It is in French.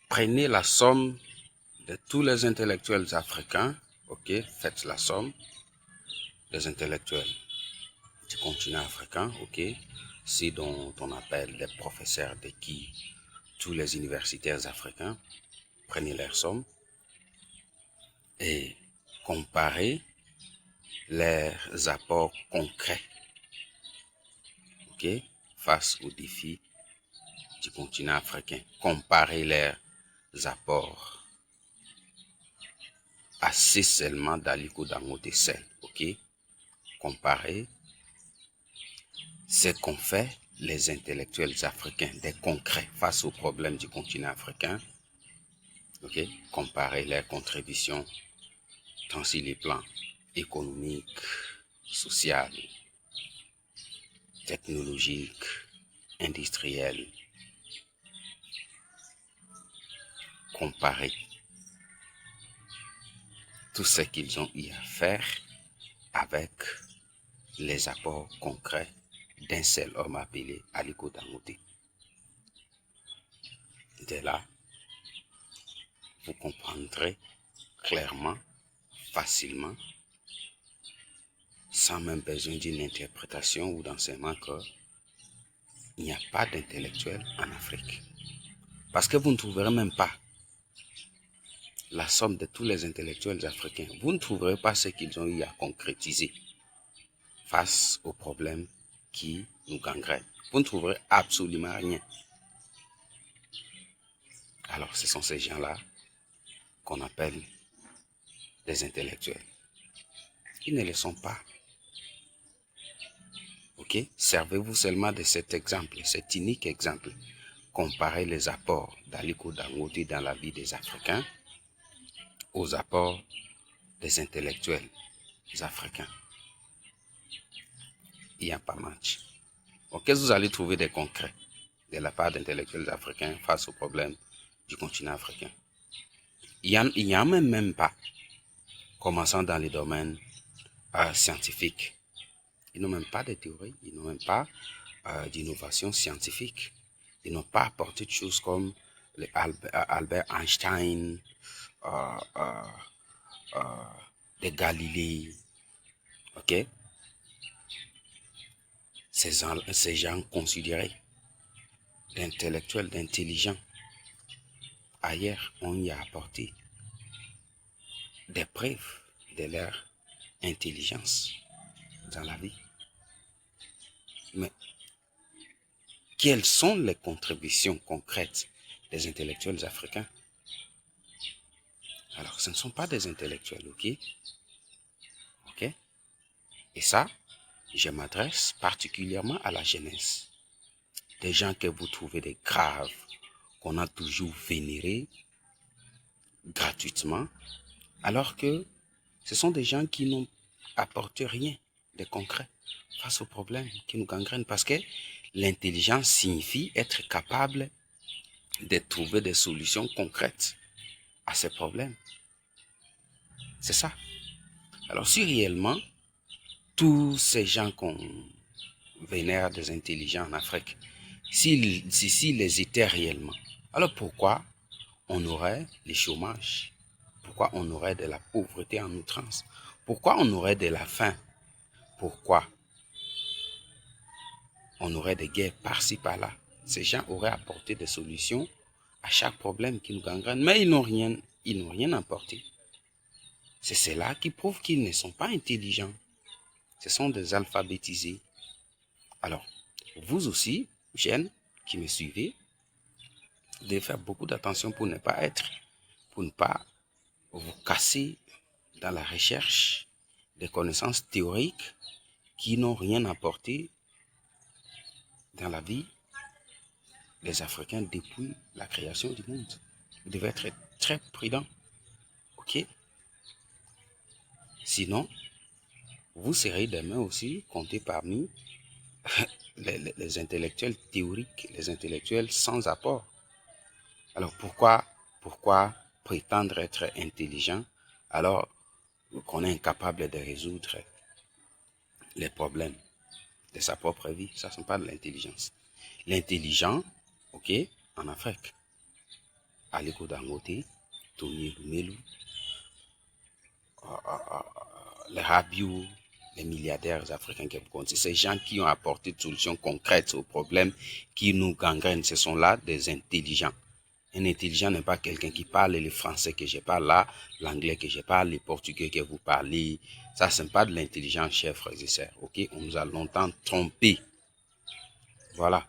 Prenez la somme de tous les intellectuels africains, ok, faites la somme des intellectuels du continent africain, ok, c'est dont on appelle les professeurs de qui tous les universitaires africains, prenez leur somme et comparez leurs apports concrets, ok, face aux défis du continent africain. Comparez leurs apports à ceux seulement d'Aliko Dangote seul, ok. Comparez ce qu'ont fait les intellectuels africains, des concrets face aux problèmes du continent africain, ok. Comparez leurs contributions tant sur les plans économiques, social, technologique, industriel. Comparer tout ce qu'ils ont eu à faire avec les apports concrets d'un seul homme appelé Aliko Dangote. Dès là, vous comprendrez clairement, facilement, sans même besoin d'une interprétation ou d'enseignement, qu'il n'y a pas d'intellectuel en Afrique. Parce que vous ne trouverez même pas la somme de tous les intellectuels africains. Vous ne trouverez pas ce qu'ils ont eu à concrétiser face aux problèmes qui nous gangrènent. Vous ne trouverez absolument rien. Alors, ce sont ces gens-là qu'on appelle des intellectuels. Ils ne le sont pas. Ok? Servez-vous seulement de cet exemple, cet unique exemple. Comparez les apports d'Aliko Dangote dans la vie des Africains aux apports des intellectuels africains. Il n'y a pas match. Ok, vous allez trouver des concrets de la part d'intellectuels africains face aux problèmes du continent africain. Il n'y a même pas, commençant dans les domaines scientifiques. Ils n'ont même pas de théorie, ils n'ont même pas d'innovation scientifique. Ils n'ont pas apporté de choses comme Albert Einstein, de Galilée. Ok? Ces gens considérés d'intellectuels, d'intelligents, ailleurs, on y a apporté des preuves de leur intelligence dans la vie. Mais quelles sont les contributions concrètes des intellectuels africains? Alors, ce ne sont pas des intellectuels, ok? Ok? Et ça, je m'adresse particulièrement à la jeunesse. Des gens que vous trouvez des graves, qu'on a toujours vénérés gratuitement, alors que ce sont des gens qui n'ont apporté rien de concret face aux problèmes qui nous gangrènent. Parce que l'intelligence signifie être capable de trouver des solutions concrètes à ces problèmes. C'est ça. Alors si réellement, tous ces gens qu'on vénère des intelligents en Afrique, s'ils les étaient réellement, alors pourquoi on aurait le chômage? Pourquoi on aurait de la pauvreté en outrance? Pourquoi on aurait de la faim? Pourquoi on aurait des guerres par-ci par-là? Ces gens auraient apporté des solutions à chaque problème qui nous gangrène, mais ils n'ont rien apporté. C'est cela qui prouve qu'ils ne sont pas intelligents. Ce sont des alphabétisés. Alors, vous aussi, jeunes qui me suivez, vous devez faire beaucoup d'attention pour ne pas vous casser dans la recherche des connaissances théoriques qui n'ont rien apporté dans la vie des Africains depuis la création du monde. Vous devez être très prudent. Ok? Sinon, vous serez demain aussi compté parmi les intellectuels théoriques, les intellectuels sans apport. Alors pourquoi prétendre être intelligent alors qu'on est incapable de résoudre les problèmes de sa propre vie? Ça, ce n'est pas de l'intelligence. L'intelligent, ok, en Afrique, Aliko Dangote, Tony Lumelu, les Rabiou, les milliardaires africains qui comptent. C'est ces gens qui ont apporté des solutions concrètes aux problèmes qui nous gangrènent. Ce sont là des intelligents. Un intelligent n'est pas quelqu'un qui parle le français que je parle là, l'anglais que je parle, le portugais que vous parlez. Ça, ce n'est pas de l'intelligence, chers frères et sœurs. Ok, on nous a longtemps trompés. Voilà.